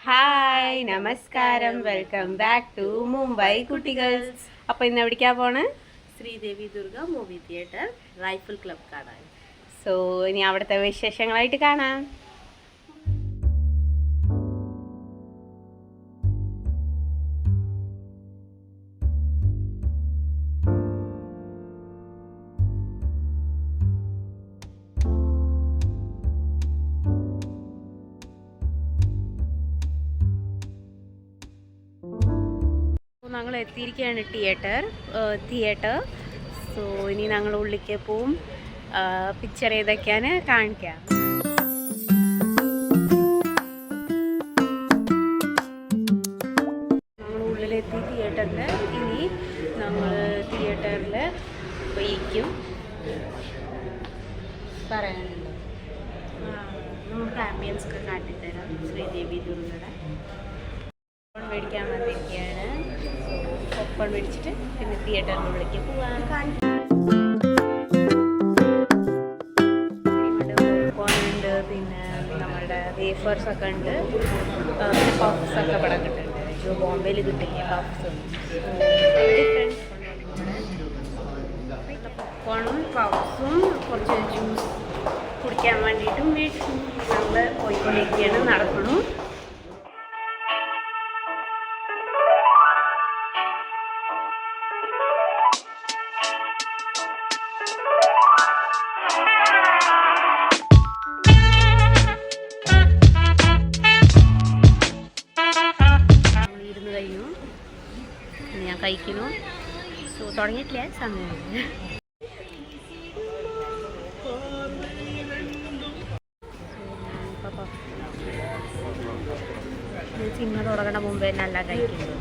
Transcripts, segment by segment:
Hi നമസ്കാരം, welcome back to Mumbai കുട്ടികൾസ്. അപ്പോൾ ഇന്ന് എവിടേക്കാ പോണ്? Sridevi Durga movie theatre rifle club കാണാൻ. സോ ഇനി അവിടുത്തെ വിശേഷങ്ങളായിട്ട് കാണാം. ഞങ്ങൾ എത്തിയിരിക്കുകയാണ് തിയേറ്റർ. സോ ഇനി ഞങ്ങൾ ഉള്ളിലേക്ക് പോവും. പിക്ചർ ഏതൊക്കെയാണ് കാണിക്കാം. ഞങ്ങൾ ഉള്ളിലെത്തി തിയേറ്ററിൽ. ഇനി നമ്മൾ തിയേറ്ററിൽ പോയിരിക്കും. പറയാനുണ്ടോ? നമുക്ക് ആംബിയൻസ് ഒക്കെ കാട്ടിത്തരാം. ശ്രീദേവി ദുർഗയുടെ പോപ്കോൺ മേടിക്കാൻ വന്നിരിക്കുകയാണ്. പോപ്കോൺ മേടിച്ചിട്ട് പിന്നെ തിയേറ്ററിനുള്ളിലേക്ക് പോവാൻ. പോപ്കോൺ ഉണ്ട്, പിന്നെ നമ്മളുടെ വേഫേഴ്സ് ഒക്കെ ഉണ്ട്, പഫ്സ് ഒക്കെ ഇവിടെ കിട്ടുന്നുണ്ട്. ബോംബെയിൽ കിട്ടില്ല പഫ്സും. പോപ്കോണും പഫ്സും കുറച്ച് ജ്യൂസ് കുടിക്കാൻ വേണ്ടിയിട്ടും മേടിച്ചു. ഞങ്ങൾ പോയിക്കൊണ്ടിരിക്കുകയാണ്, നടക്കണം. ഞാൻ കഴിക്കുന്നു. സോ തുടങ്ങിയിട്ടില്ല, സമയം സിനിമ തുടങ്ങണ മുമ്പേ നല്ല കഴിക്കുന്നു.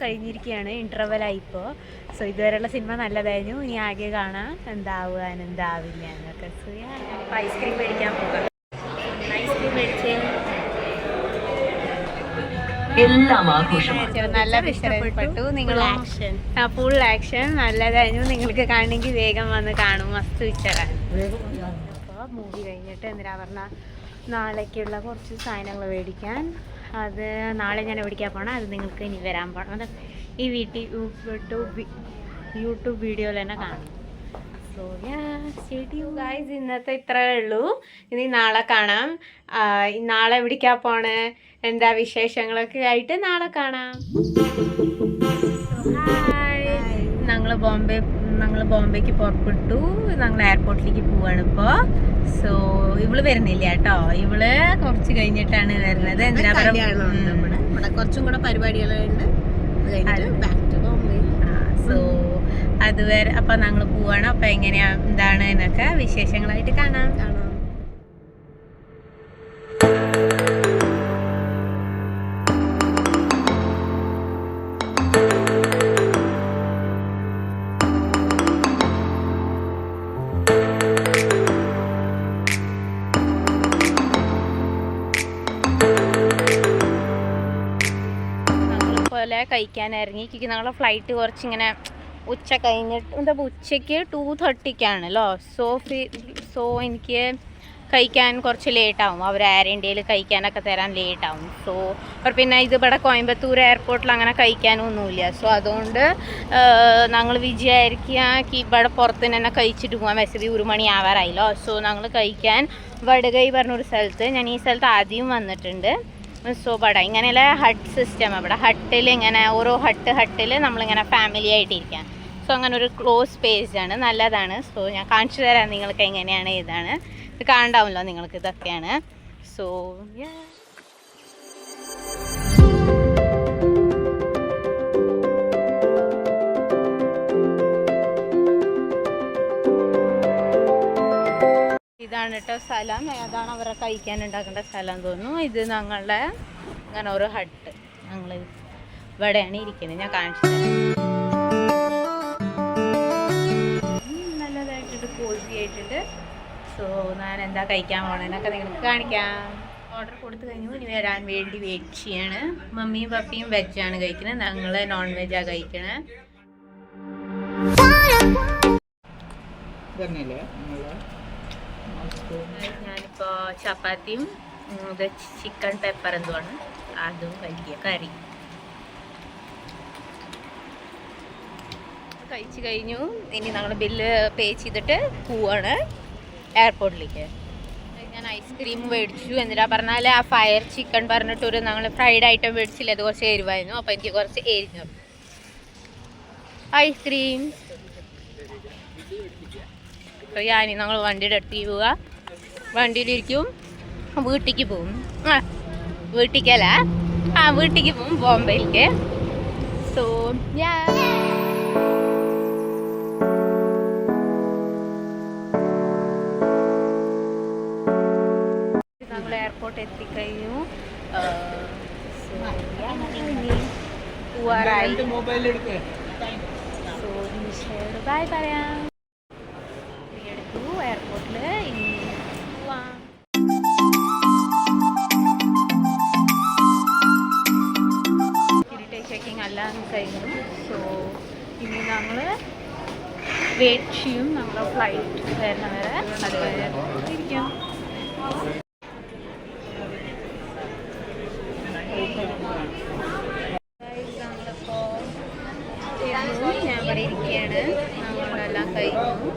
കഴിഞ്ഞിരിക്കുകയാണ്, ഇൻ്റർവെലായിപ്പോൾ. സോ ഇതുവരെയുള്ള സിനിമ നല്ലതായിരുന്നു. ഇനി ആകെ കാണാം എന്താവുക എന്താവില്ല എന്നൊക്കെ. സോ ഐസ്ക്രീം മേടിക്കാൻ പോകാം. ഐസ്ക്രീം മേടിച്ച് നല്ല ഇഷ്ടപ്പെട്ടു. നിങ്ങൾ ഫുൾ ആക്ഷൻ നല്ലതായിരുന്നു. നിങ്ങൾക്ക് കാണണമെങ്കിൽ വേഗം വന്ന് കാണും. മസ്ത് പിക്ചറാണ്. അപ്പോൾ മൂവി കഴിഞ്ഞിട്ട് എന്തിനാ പറഞ്ഞാൽ നാളേക്കുള്ള കുറച്ച് സാധനങ്ങൾ മേടിക്കാൻ. അത് നാളെ ഞാൻ എവിടേക്കാണ് പോകണം, അത് നിങ്ങൾക്ക് ഇനി വരാൻ പോകണം. അത് ഈ യൂട്യൂബ് വീഡിയോയിൽ തന്നെ കാണും. സോ ഗൈസ്, ഇന്നത്തെ ഇത്രേ ഉള്ളൂ. ഇനി നാളെ കാണാം. നാളെ എവിടേക്കാണ് പോണേ, എന്താ വിശേഷങ്ങളൊക്കെ ആയിട്ട് നാളെ കാണാം. ഹായ്, ഞങ്ങൾ ബോംബെക്ക് പുറപ്പെട്ടു. ഞങ്ങൾ എയർപോർട്ടിലേക്ക് പോവാണ് ഇപ്പോൾ. സോ ഇവള് വരുന്നില്ല കേട്ടോ, ഇവള് കുറച്ച് കഴിഞ്ഞിട്ടാണ് വരുന്നത്. എന്തിനാ ഇവിടെ കുറച്ചും കൂടെ പരിപാടികളുണ്ട്. സോ അതുവരെ അപ്പൊ ഞങ്ങൾ പോവാണ്. അപ്പൊ എങ്ങനെയാ എന്താണ് എന്നൊക്കെ വിശേഷങ്ങളായിട്ട് കാണാം. കഴിക്കാൻ ഇറങ്ങി. ഞങ്ങളെ ഫ്ലൈറ്റ് കുറച്ചിങ്ങനെ ഉച്ച കഴിഞ്ഞിട്ട് ഉച്ചയ്ക്ക് 2:30ക്കാണല്ലോ. സോ എനിക്ക് കഴിക്കാൻ കുറച്ച് ലേറ്റാവും. അവർ എയർ ഇന്ത്യയിൽ കഴിക്കാനൊക്കെ തരാൻ ലേറ്റാവും. സോ പിന്നെ ഇത് ഇവിടെ കോയമ്പത്തൂർ എയർപോർട്ടിൽ അങ്ങനെ കഴിക്കാനൊന്നുമില്ല. സോ അതുകൊണ്ട് ഞങ്ങൾ വിചാരിക്കുക ഇവിടെ പുറത്ത് തന്നെ കഴിച്ചിട്ട് പോകാൻ. വെച്ചത് 1 മണി ആവാറായില്ലോ. സോ ഞങ്ങൾ കഴിക്കാൻ വടകൈ പറഞ്ഞൊരു സ്ഥലത്ത്, ഞാൻ ഈ സ്ഥലത്ത് ആദ്യം വന്നിട്ടുണ്ട്. സോ ഇവിടെ ഇങ്ങനെയുള്ള ഹട്ട് സിസ്റ്റം, ഇവിടെ ഹട്ടിൽ ഇങ്ങനെ ഓരോ ഹട്ടിൽ നമ്മളിങ്ങനെ ഫാമിലി ആയിട്ടിരിക്കാം. സോ അങ്ങനെ ഒരു ക്ലോസ് സ്പേസ് ആണ്, നല്ലതാണ്. സോ ഞാൻ കാണിച്ചു തരാം നിങ്ങൾക്ക് എങ്ങനെയാണ് ഏതാണ്. ഇത് കാണണ്ടാവുമല്ലോ നിങ്ങൾക്ക്, ഇതൊക്കെയാണ്. സോ ഇതാണ് കേട്ടോ സ്ഥലം. അതാണ് അവരെ കഴിക്കാൻ ഉണ്ടാക്കേണ്ട സ്ഥലം തോന്നുന്നു. ഇത് ഞങ്ങളുടെ അങ്ങനെ ഒരു ഹട്ട്, ഞങ്ങൾ ഇവിടെയാണ് ഇരിക്കുന്നത്. ഞാൻ കാണിച്ചു തരാം. നല്ലതായിട്ടുണ്ട്, കോസി ആയിട്ടുണ്ട്. സോ ഞാൻ എന്താ കഴിക്കാൻ പോകണമെന്നൊക്കെ നിങ്ങൾക്ക് കാണിക്കാം. ഓർഡർ കൊടുത്തു കഴിഞ്ഞു, ഇനി വരാൻ വേണ്ടി വെയിറ്റ് ചെയ്യാണ്. മമ്മിയും പപ്പിയും വെജാണ് കഴിക്കുന്നത്, ഞങ്ങൾ നോൺ വെജാണ് കഴിക്കണേ. ഞാനിപ്പോൾ ചപ്പാത്തിയും ചിക്കൻ പെപ്പർ എന്തുവാണ് അതും കഴിക്കുക, കറി കഴിച്ചു കഴിഞ്ഞു. ഇനി ഞങ്ങൾ ബില്ല് പേ ചെയ്തിട്ട് പോവാണ് എയർപോർട്ടിലേക്ക്. ഞാൻ ഐസ്ക്രീം മേടിച്ചു. എന്തിനാ പറഞ്ഞാൽ ആ ഫയർ ചിക്കൻ പറഞ്ഞിട്ടൊരു ഞങ്ങൾ ഫ്രൈഡ് ഐറ്റം മേടിച്ചില്ല, അത് കുറച്ച് എരിവായിരുന്നു. അപ്പോൾ എനിക്ക് കുറച്ച് എരിഞ്ഞു ഐസ്ക്രീം. അപ്പോൾ ഞാൻ ഞങ്ങൾ വണ്ടിയുടെ അടുത്തേക്ക് പോവുക, വണ്ടിയിലിരിക്കും, വീട്ടിലേക്ക് പോവും. വീട്ടിലേക്കല്ല, വീട്ടിലേക്ക് പോവും, ബോംബെയിലേക്ക്. സോ ഞങ്ങൾ എയർപോർട്ട് എത്തിക്കഴിഞ്ഞു. പോവാറായി. സോ നിമിഷയോട് ബൈ പറയാം. എടുത്തു എയർപോർട്ടിൽ. ഇനി പോവാം. സെക്യൂരിറ്റി ചെക്കിങ് എല്ലാം കഴിഞ്ഞു. സോ ഇനി ഞങ്ങൾ വെയിറ്റ് ചെയ്യും, ഞങ്ങളുടെ ഫ്ലൈറ്റ് വരുന്നവരെ. അതുവരെ ഇരിക്കും. ഞാൻ ഇവിടെ ഇരിക്കുകയാണ്, ഞങ്ങളെല്ലാം കഴിഞ്ഞു.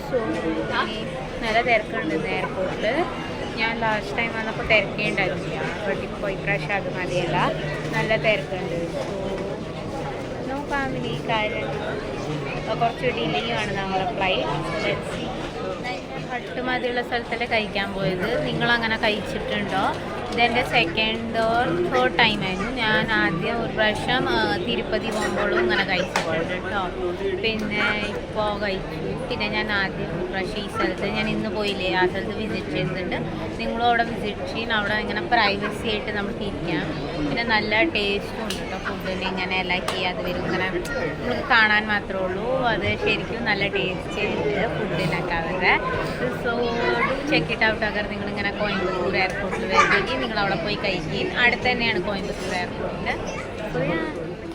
സോ ഇനി നല്ല തിരക്കുണ്ട് എയർപോർട്ടിൽ. ഞാൻ ലാസ്റ്റ് ടൈം വന്നപ്പോൾ തിരക്കേണ്ടായിരുന്നില്ല, ബട്ട് ഇപ്പോൾ ഇപ്രാവശ്യം അത് മതിയല്ല, നല്ല തിരക്കുണ്ട്. സോ നോ ഫാമിലി, കാര്യം കുറച്ച് ഡിലേയാണ് ഞങ്ങളുടെ ഫ്ലൈറ്റ്. ഹട്ട് മതിയുള്ള സ്ഥലത്തല്ലേ കഴിക്കാൻ പോയത്. നിങ്ങളങ്ങനെ കഴിച്ചിട്ടുണ്ടോ? ഇതെൻ്റെ സെക്കൻഡ് ഓർ തേർഡ് ടൈം ആയിരുന്നു. ഞാൻ ആദ്യം ഒരു പ്രാവശ്യം തിരുപ്പതി പോകുമ്പോഴും ഇങ്ങനെ കഴിച്ചിട്ടുണ്ട് കേട്ടോ. പിന്നെ ഇപ്പോൾ കഴിച്ചു. പിന്നെ ഞാൻ ആദ്യം ഒരു പ്രാവശ്യം ഈ സ്ഥലത്ത്, ഞാൻ ഇന്ന് പോയില്ലേ, ആ സ്ഥലത്ത് വിസിറ്റ് ചെയ്തിട്ടുണ്ട്. നിങ്ങളും അവിടെ വിസിറ്റ് ചെയ്യണം. അവിടെ ഇങ്ങനെ പ്രൈവസി ആയിട്ട് നമുക്ക് ഇരിക്കാം. പിന്നെ നല്ല ടേസ്റ്റും ഉണ്ട് കേട്ടോ ഫുഡിന്. ഇങ്ങനെ ലൈക്ക് അത് വരും, ഇങ്ങനെ നമുക്ക് കാണാൻ മാത്രമേ ഉള്ളൂ. അത് ശരിക്കും നല്ല ടേസ്റ്റ് ഉണ്ട് ഫുഡിനൊക്കെ അവരുടെ. So check it out. അഗർ നിങ്ങളിങ്ങനെ കോയമ്പത്തൂർ എയർപോർട്ടിൽ വരുന്നെങ്കിൽ നിങ്ങൾ അവിടെ പോയി കഴിക്കുകയും. അടുത്ത് തന്നെയാണ് കോയമ്പത്തൂർ എയർപോർട്ടിൽ. സോ ഞാൻ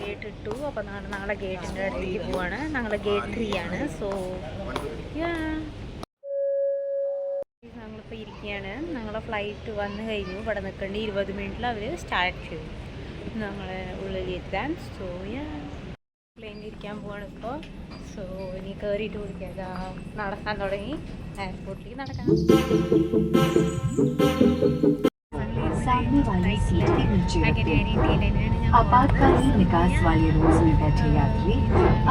ഗേറ്റ് ഇട്ടു. അപ്പോൾ ഞങ്ങളെ ഗേറ്റിൻ്റെ അടുത്തേക്ക് പോവാണ്. ഞങ്ങൾ ഗേറ്റ് 3 ആണ്. സോ ഞങ്ങളിപ്പോൾ ഇരിക്കുകയാണ്. ഞങ്ങളെ ഫ്ലൈറ്റ് വന്നു കഴിഞ്ഞു. ഇവിടെ നിൽക്കേണ്ട 20 മിനിറ്റിൽ അവർ സ്റ്റാർട്ട് ചെയ്തു ഞങ്ങളെ ഉള്ളിലെത്താൻ. സോ പ്ലെയിനിൽ ഇരിക്കാൻ പോവാണ് ഇപ്പോൾ. സോ ഇനി കയറിയിട്ട് വിളിക്കാം. നടക്കാൻ തുടങ്ങി, എയർപോർട്ടിലേക്ക് നടക്കാം. सामने वाली सीट के नीचे आपातकालीन निकास वाले रोज में बैठे यात्री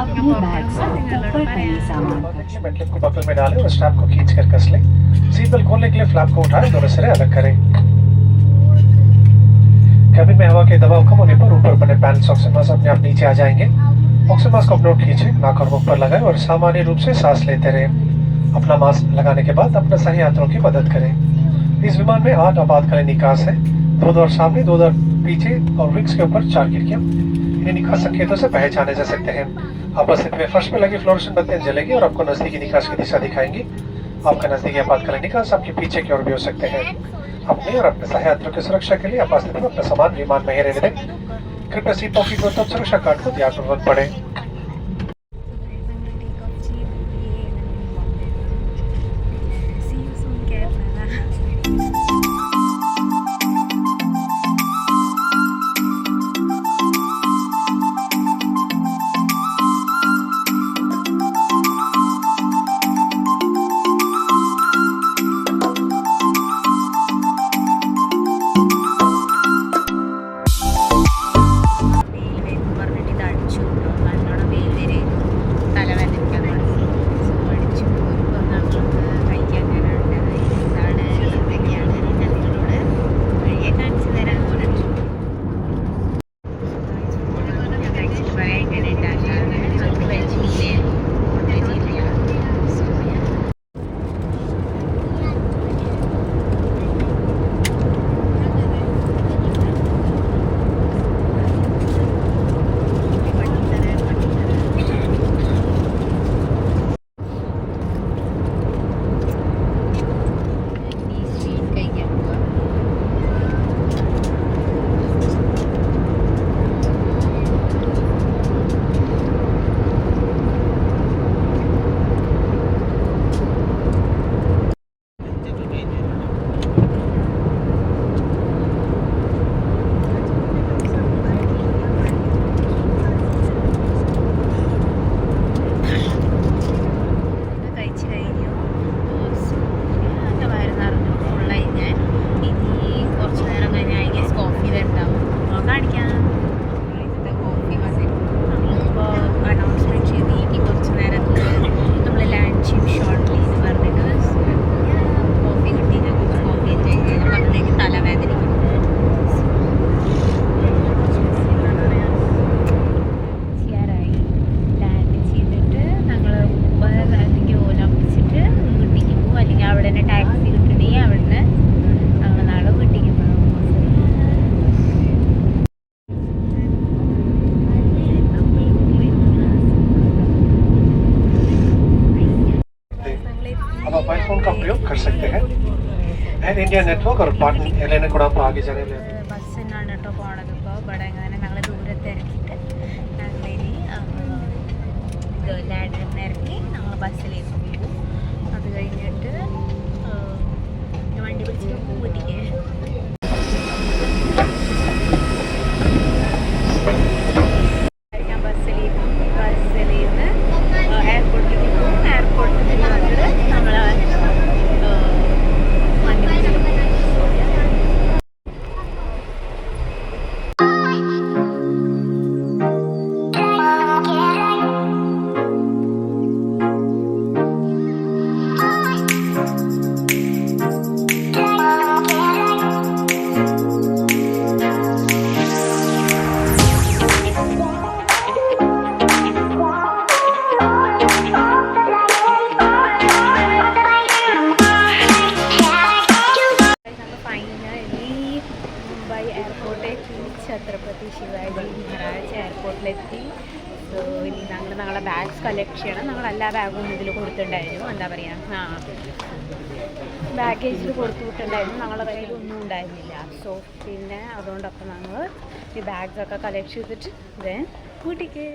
अपने बैग्स को ऊपर तले सामान बेल्ट को बकल में डालें और स्ट्रैप को खींच कर कस लें। सीट बेल्ट खोलने के लिए फ्लैप को उठाएं, दोनों सिरे अलग करें। कैबिन में हवा के दबाव कम होने पर ऊपर बने पैंट्स ऑक्सीजन मास्क अपने आप नीचे आ जाएंगे। ऑक्सीजन मास्क को अपने खींचें, नाक और मुंह पर लगाएं और सामान्य रूप से सांस लेते रहें। अपना मास्क लगाने के बाद अपने सही हाथों की मदद करें। इस विमान में 8 आपातकालीन निकास है, 2 दौर सामने, 2 दौर पीछे और विंग्स के ऊपर 4 खिड़कियां। इन्हें निकास संकेतों से पहचाने जा सकते हैं। उपस्थिति में फर्श में लगी फ्लोरेसेंट बत्तियां जलेगी और आपको नजदीकी निकास की दिशा दिखाएंगी। आपका नजदीकी आपातकालीन निकास आपके पीछे की ओर भी हो सकते हैं। अपने और अपने सही यात्रियों की सुरक्षा के लिए आपातस्थिति में अपना सामान विमान में ही रहने दें। कृपया सीट पॉकेट और तब सुरक्षा कार्ड को ध्यानपूर्वक पढ़ें। പറഞ്ഞിട്ട് ഇത് അടിച്ചു നല്ലോണം അവിടെ തന്നെ ടാക്സി കിട്ടണമെങ്കിൽ അവിടുന്ന് ഞങ്ങൾ നാളെ വീട്ടിലേക്ക് പോകും. अब मोबाइल फोन का प्रयोग कर सकते हैं। एयर इंडिया नेटवर्क और पार्टनर एयरलाइन को आप आगे जाने में ബസ്സിനാണ് കേട്ടോ പോണത്. ഇപ്പോൾ ഇവിടെ എങ്ങനെ ഞങ്ങൾ ദൂരത്ത് ഇറക്കിയിട്ട് ഞങ്ങളിനി ലാൻഡറിന് ഇറക്കി ഞങ്ങൾ ബസ്സിലേക്ക് പോകും. അത് കഴിഞ്ഞിട്ട് വണ്ടി പിടിച്ചിട്ട് പോകും വീട്ടിലേക്ക്. ഞാൻ ബസ്സിലേക്ക് നിന്ന് എയർപോർട്ടിലേക്ക് പോകും. എയർപോർട്ടിൽ നിന്ന് വന്നിട്ട് നമ്മൾ വണ്ടി പിടിച്ചിട്ട് പോകും. മുംബൈ എയർപോർട്ടിലെത്തി. ഛത്രപതി ശിവാജി മഹാരാജ് എയർപോർട്ടിലെത്തി. സോ ഇനി ഞങ്ങളെ ബാഗ്സ് കളക്ട് ചെയ്യണം. ഞങ്ങൾ എല്ലാ ബാഗും ഇതിൽ കൊടുത്തിട്ടുണ്ടായിരുന്നു. എന്താ പറയുക, ബാഗേജിൽ കൊടുത്തു വിട്ടുണ്ടായിരുന്നു. ഞങ്ങളുടെ കയ്യിൽ ഒന്നും ഉണ്ടായിരുന്നില്ല. സോ പിന്നെ അതുകൊണ്ടൊക്കെ ഞങ്ങൾ ഈ ബാഗ്സൊക്കെ കളക്ട് ചെയ്തിട്ട് ദെൻ വീട്ടിലേക്ക്.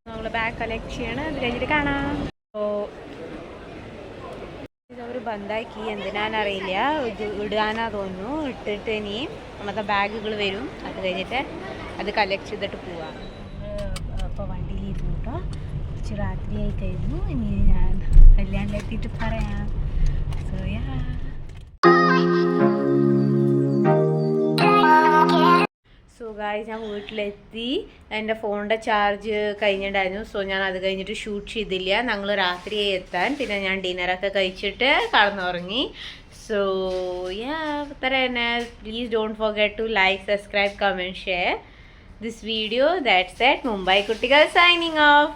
നമ്മൾ ബാഗ് കളക്ട് ചെയ്യണം. അത് കഴിഞ്ഞിട്ട് കാണാം. സോ ഇതവർ ബന്ധാക്കി എന്തിനാന്നറിയില്ല, ഇത് ഇടാനാ തോന്നുന്നു. ഇട്ടിട്ട് ഇനി നമ്മുടെ ബാഗുകൾ വരും. അത് കഴിഞ്ഞിട്ട് അത് കളക്ട് ചെയ്തിട്ട് പോവാം. അപ്പോൾ വണ്ടിയിൽ ഇരുന്നു കേട്ടോ. കുറച്ച് രാത്രിയായി കഴിഞ്ഞു. ഇനി ഞാൻ കല്യാണിലെത്തിയിട്ട് പറയാം. So yeah. സോ ഗായ്സ്, ഞാൻ വീട്ടിലെത്തി. എൻ്റെ ഫോണിൻ്റെ ചാർജ് കഴിഞ്ഞിട്ടുണ്ടായിരുന്നു. സോ ഞാൻ അത് കഴിഞ്ഞിട്ട് ഷൂട്ട് ചെയ്തില്ല. ഞങ്ങൾ രാത്രിയായി എത്താൻ. പിന്നെ ഞാൻ ഡിന്നറൊക്കെ കഴിച്ചിട്ട് കടന്നുറങ്ങി. സോ യാ, അത്ര തന്നെ. Please don't forget to like, subscribe, comment, share this video. That's it. Mumbai കുട്ടികൾ സൈനിങ് ഓഫ്.